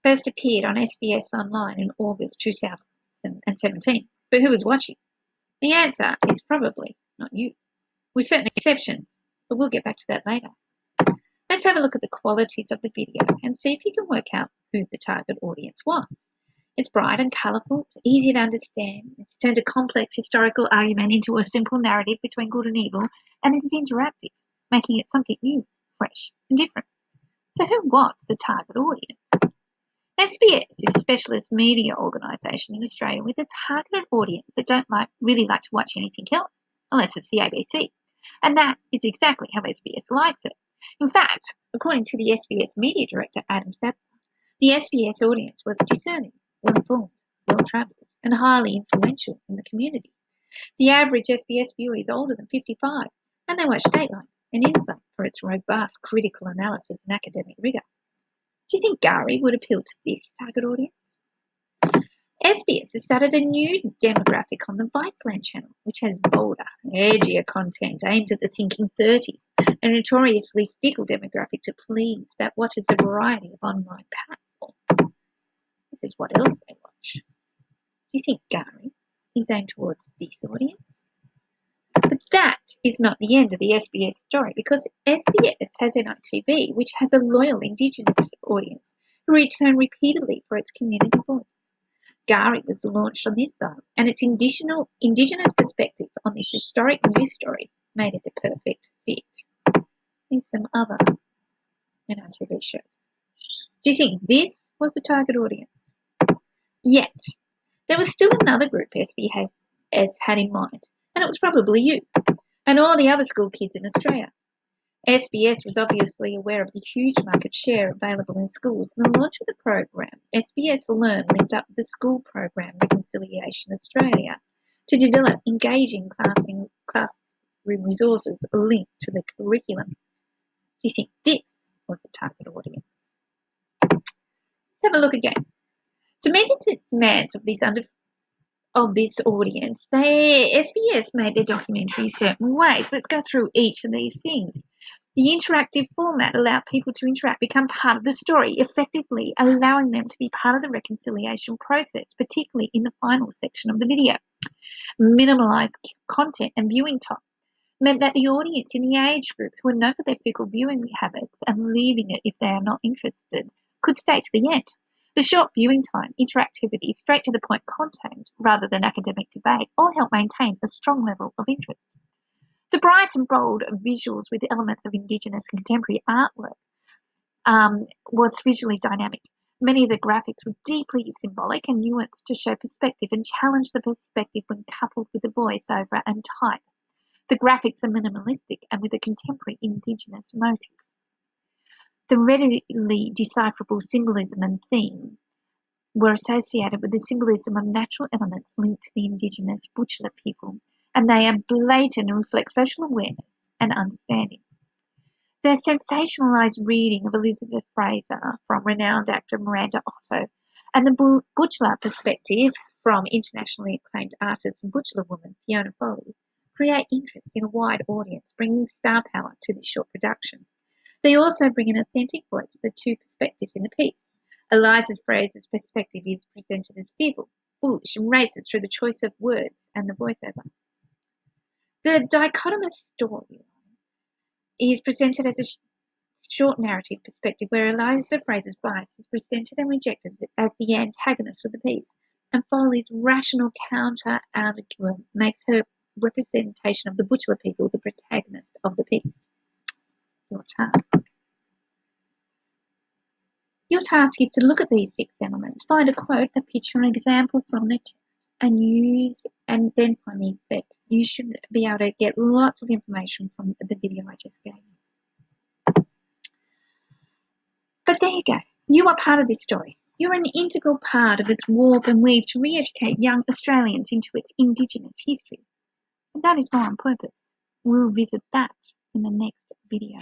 First appeared on SBS Online in August 2017. But who was watching? The answer is probably not you, with certain exceptions, but we'll get back to that later. Let's have a look at the qualities of the video and see if you can work out who the target audience was. It's bright and colourful, it's easy to understand, it's turned a complex historical argument into a simple narrative between good and evil, and it is interactive, making it something new, fresh and different. So who was the target audience? SBS is a specialist media organisation in Australia with a targeted audience that don't really like to watch anything else, unless it's the ABC. And that is exactly how SBS likes it. In fact, according to the SBS media director, Adam Sadler, the SBS audience was discerning, well-informed, well-travelled, and highly influential in the community. The average SBS viewer is older than 55, and they watch Dateline and Insight for its robust critical analysis and academic rigour. Do you think Gari would appeal to this target audience? SBS has started a new demographic on the Viceland channel, which has bolder, edgier content aimed at the thinking 30s, a notoriously fickle demographic to please that watches a variety of online platforms. This is what else they watch. Do you think Gari is aimed towards this audience? But that is not the end of the SBS story, because SBS has NITV, which has a loyal Indigenous audience who return repeatedly for its community voice. Gari was launched on this side, and its Indigenous perspective on this historic news story made it the perfect fit. Here's some other NITV shows. Do you think this was the target audience? Yet, there was still another group SBS had in mind, and it was probably you, and all the other school kids in Australia. SBS was obviously aware of the huge market share available in schools, and the launch of the program, SBS Learn, linked up with the school program Reconciliation Australia to develop engaging classroom resources linked to the curriculum. Do you think this was the target audience? Let's have a look again. To meet the demands of this audience, SBS made their documentary certain ways. Let's go through each of these things. The interactive format allowed people to interact, become part of the story, effectively allowing them to be part of the reconciliation process, particularly in the final section of the video. Minimalised content and viewing time meant that the audience in the age group, who are known for their fickle viewing habits and leaving it if they are not interested, could stay to the end. The short viewing time, interactivity, straight-to-the-point content rather than academic debate all help maintain a strong level of interest. The bright and bold visuals with elements of Indigenous contemporary artwork was visually dynamic. Many of the graphics were deeply symbolic and nuanced to show perspective and challenge the perspective when coupled with the voiceover and type. The graphics are minimalistic and with a contemporary Indigenous motif. The readily decipherable symbolism and theme were associated with the symbolism of natural elements linked to the Indigenous Butchulla people, and they are blatant and reflect social awareness and understanding. The sensationalised reading of Elizabeth Fraser from renowned actor Miranda Otto and the Butchulla perspective from internationally acclaimed artist and Butchulla woman Fiona Foley create interest in a wide audience, bringing star power to this short production. They also bring an authentic voice to the two perspectives in the piece. Eliza Fraser's perspective is presented as fearful, foolish, and racist through the choice of words and the voiceover. The dichotomous story is presented as a short narrative perspective where Eliza Fraser's bias is presented and rejected as the antagonist of the piece, and Foley's rational counter-argument makes her representation of the Butchulla people the protagonist of the piece. Your task. Your task is to look at these 6 elements, find a quote, a picture, an example from the text, and then find the effect. You should be able to get lots of information from the video I just gave you. But there you go. You are part of this story. You're an integral part of its warp and weave to re-educate young Australians into its Indigenous history. And that is more on purpose. We'll visit that in the next video.